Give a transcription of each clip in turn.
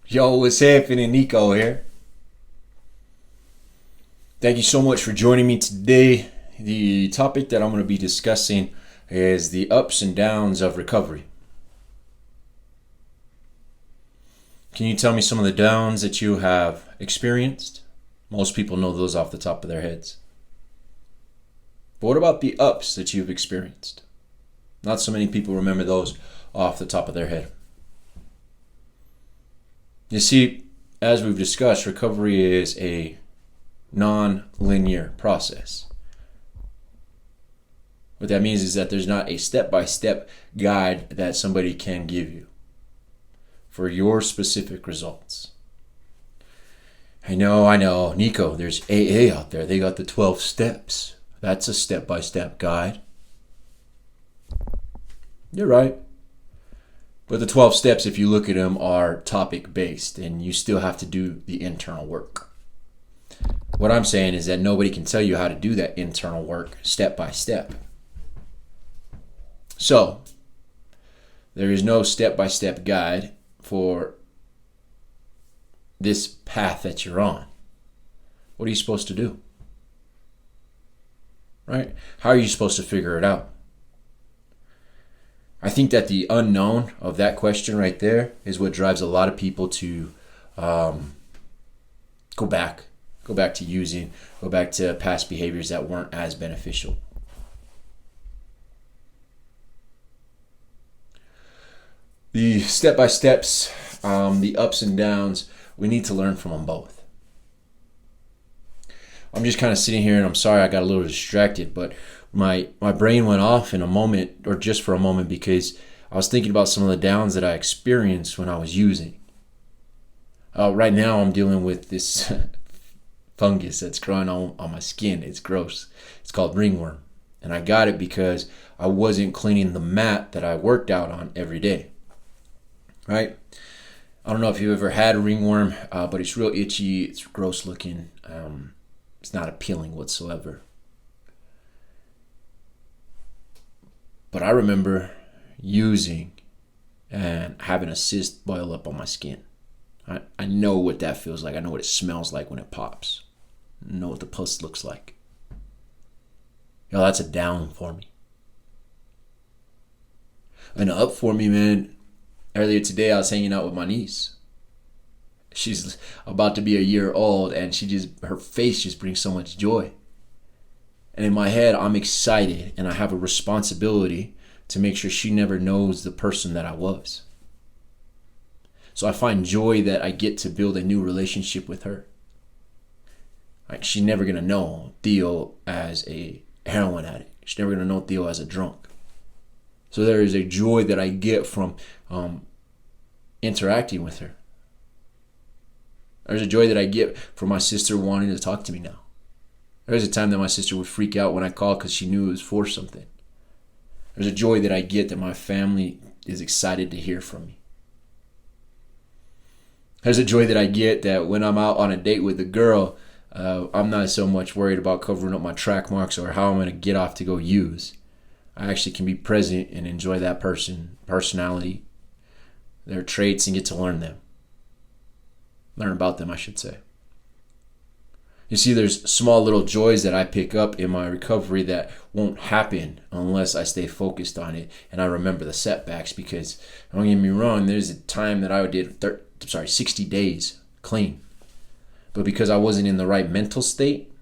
Yo, what's happening? Nico here. Thank you so much for joining me today. The topic that I'm going to be discussing is the ups and downs of recovery. Can you tell me some of the downs that you have experienced? Most people know those off the top of their heads. But what about the ups that you've experienced? Not so many people remember those off the top of their head. You see, as we've discussed, recovery is a non-linear process. What that means is that there's not a step-by-step guide that somebody can give you for your specific results. I know, Nico, there's AA out there. They got the 12 steps. That's a step-by-step guide. You're right. But the 12 steps, if you look at them, are topic-based, and you still have to do the internal work. What I'm saying is that nobody can tell you how to do that internal work step by step. So, there is no step-by-step guide for this path that you're on. What are you supposed to do? Right? How are you supposed to figure it out? I think that the unknown of that question right there is what drives a lot of people to go back to using, go back to past behaviors that weren't as beneficial. The step-by-steps, the ups and downs, we need to learn from them both. I'm just kind of sitting here, and I'm sorry I got a little distracted, but my brain went off in a moment, or just for a moment, because I was thinking about some of the downs that I experienced when I was using. Right now I'm dealing with this fungus that's growing on my skin. It's gross. It's called ringworm. And I got it because I wasn't cleaning the mat that I worked out on every day. Right? I don't know if you've ever had a ringworm, but it's real itchy. It's gross looking. It's not appealing whatsoever. But I remember using and having a cyst boil up on my skin. I know what that feels like. I know what it smells like when it pops. I know what the pus looks like. Yo, that's a down for me. An up for me, man. Earlier today, I was hanging out with my niece. She's about to be a year old, and her face just brings so much joy. And in my head, I'm excited, and I have a responsibility to make sure she never knows the person that I was. So I find joy that I get to build a new relationship with her. Like, she's never going to know Theo as a heroin addict. She's never going to know Theo as a drunk. So there is a joy that I get from interacting with her. There's a joy that I get from my sister wanting to talk to me now. There was a time that my sister would freak out when I called because she knew it was for something. There's a joy that I get that my family is excited to hear from me. There's a joy that I get that when I'm out on a date with a girl, I'm not so much worried about covering up my track marks or how I'm going to get off to go use. I actually can be present and enjoy that personality, their traits, and get to learn them. Learn about them, I should say. You see, there's small little joys that I pick up in my recovery that won't happen unless I stay focused on it and I remember the setbacks, because, don't get me wrong, there's a time that I did 60 days clean. But because I wasn't in the right mental state,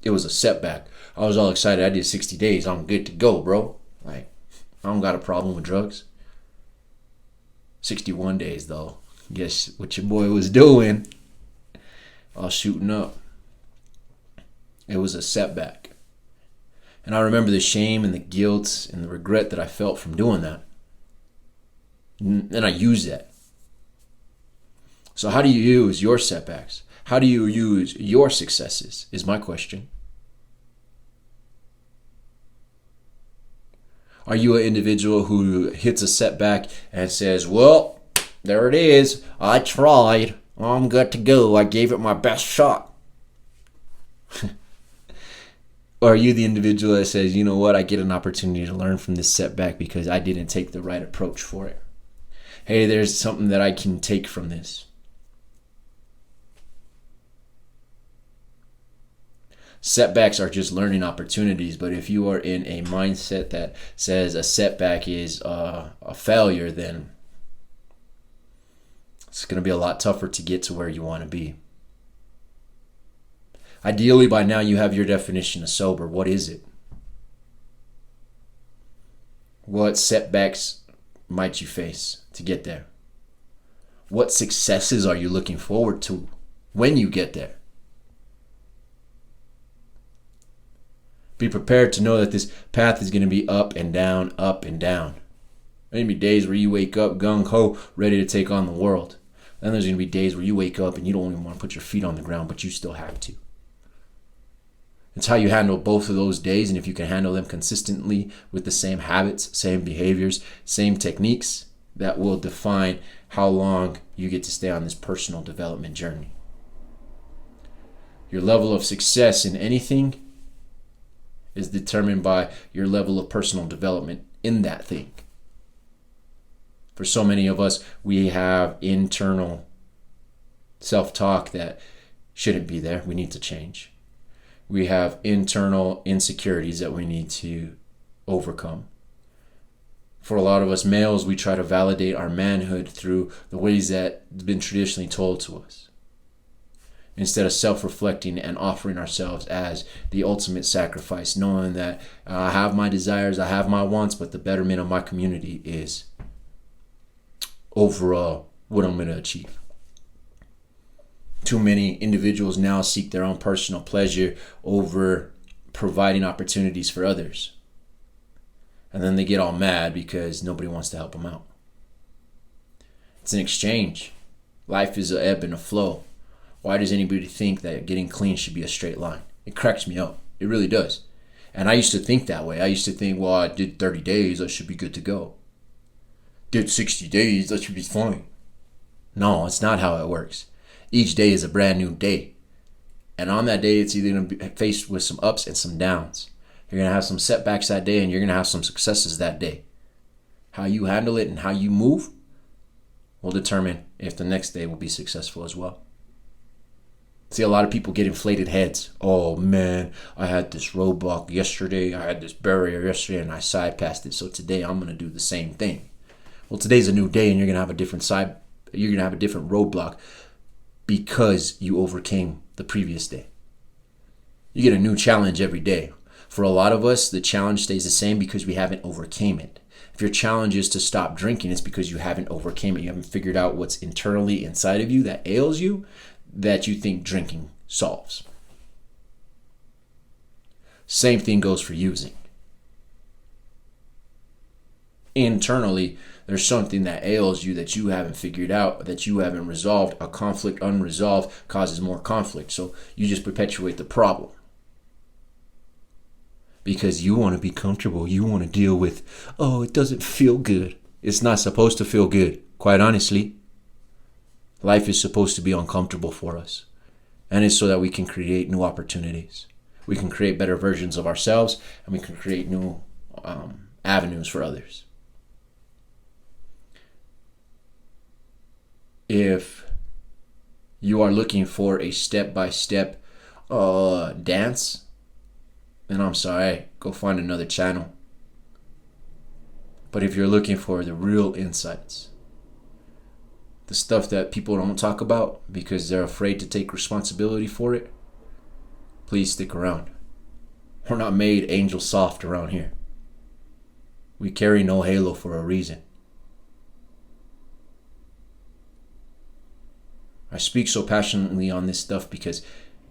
it was a setback. I was all excited. I did 60 days. I'm good to go, bro. Like, I don't got a problem with drugs. 61 days, though. Guess what your boy was doing? I was shooting up. It was a setback. And I remember the shame and the guilt and the regret that I felt from doing that. And I use that. So how do you use your setbacks? How do you use your successes is my question. Are you an individual who hits a setback and says, well, there it is. I tried. I'm good to go. I gave it my best shot. Or are you the individual that says, you know what, I get an opportunity to learn from this setback because I didn't take the right approach for it. hey, there's something that I can take from this. Setbacks are just learning opportunities, but if you are in a mindset that says a setback is a failure, then it's going to be a lot tougher to get to where you want to be. Ideally, by now you have your definition of sober. What is it? What setbacks might you face to get there? What successes are you looking forward to when you get there? Be prepared to know that this path is going to be up and down, up and down. There are going to be days where you wake up gung-ho, ready to take on the world. Then there's going to be days where you wake up and you don't even want to put your feet on the ground, but you still have to. It's how you handle both of those days, and if you can handle them consistently with the same habits, same behaviors, same techniques, that will define how long you get to stay on this personal development journey. Your level of success in anything is determined by your level of personal development in that thing. For so many of us, we have internal self-talk that shouldn't be there. We need to change. We have internal insecurities that we need to overcome. For a lot of us males, we try to validate our manhood through the ways that have been traditionally told to us, instead of self-reflecting and offering ourselves as the ultimate sacrifice, knowing that I have my desires, I have my wants, but the betterment of my community is overall what I'm going to achieve. Too many individuals now seek their own personal pleasure over providing opportunities for others. And then they get all mad because nobody wants to help them out. It's an exchange. Life is an ebb and a flow. Why does anybody think that getting clean should be a straight line? It cracks me up. It really does. And I used to think that way. I used to think, well, I did 30 days, I should be good to go. Did 60 days, that should be fine. No, it's not how it works. Each day is a brand new day. And on that day, it's either going to be faced with some ups and some downs. You're going to have some setbacks that day, and you're going to have some successes that day. How you handle it and how you move will determine if the next day will be successful as well. See, a lot of people get inflated heads. Oh man, I had this roadblock yesterday, I had this barrier yesterday, and I sidepased it. So today I'm gonna do the same thing. Well, today's a new day, and you're gonna have a different roadblock because you overcame the previous day. You get a new challenge every day. For a lot of us, the challenge stays the same because we haven't overcame it. If your challenge is to stop drinking, it's because you haven't overcame it. You haven't figured out what's internally inside of you that ails you, that you think drinking solves. Same thing goes for using. Internally, there's something that ails you that you haven't figured out, that you haven't resolved. A conflict unresolved causes more conflict. So you just perpetuate the problem. Because you want to be comfortable. You want to deal with, oh, it doesn't feel good. It's not supposed to feel good, quite honestly. Life is supposed to be uncomfortable for us. And it's so that we can create new opportunities. We can create better versions of ourselves, and we can create new avenues for others. If you are looking for a step-by-step dance, then I'm sorry, go find another channel. But if you're looking for the real insights, the stuff that people don't talk about because they're afraid to take responsibility for it, please stick around. We're not made angel soft around here. We carry no halo for a reason. I speak so passionately on this stuff because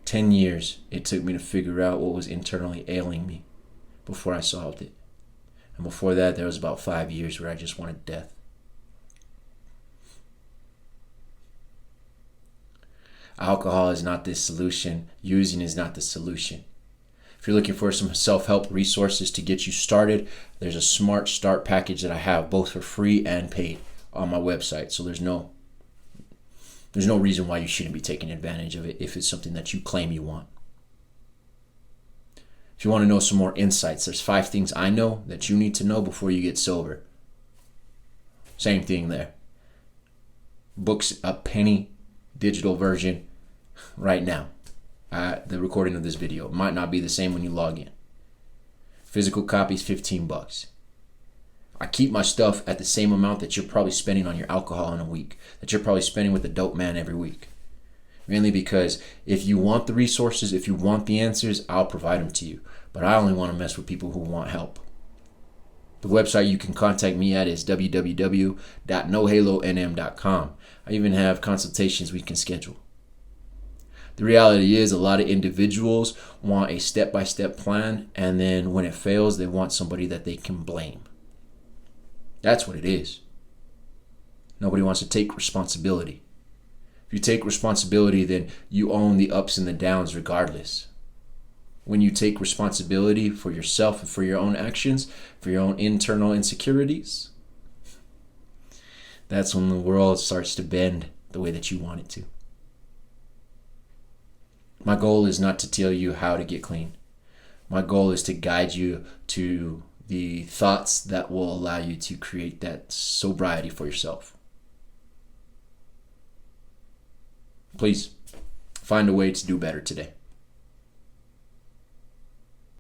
10 years it took me to figure out what was internally ailing me before I solved it. And before that, there was about 5 years where I just wanted death. Alcohol is not the solution. Using is not the solution. If you're looking for some self-help resources to get you started, there's a Smart Start package that I have, both for free and paid, on my website. So there's no reason why you shouldn't be taking advantage of it if it's something that you claim you want. If you want to know some more insights, there's 5 things I know that you need to know before you get sober. Same thing there. books a penny digital version right now. The recording of this video it might not be the same when you log in. Physical copies, $15. I keep my stuff at the same amount that you're probably spending on your alcohol in a week, that you're probably spending with a dope man every week. Mainly because if you want the resources, if you want the answers, I'll provide them to you. But I only want to mess with people who want help. The website you can contact me at is www.nohalonm.com. I even have consultations we can schedule. The reality is a lot of individuals want a step-by-step plan, and then when it fails, they want somebody that they can blame. That's what it is. Nobody wants to take responsibility. If you take responsibility, then you own the ups and the downs regardless. When you take responsibility for yourself and for your own actions, for your own internal insecurities, that's when the world starts to bend the way that you want it to. My goal is not to tell you how to get clean. My goal is to guide you to the thoughts that will allow you to create that sobriety for yourself. Please find a way to do better today.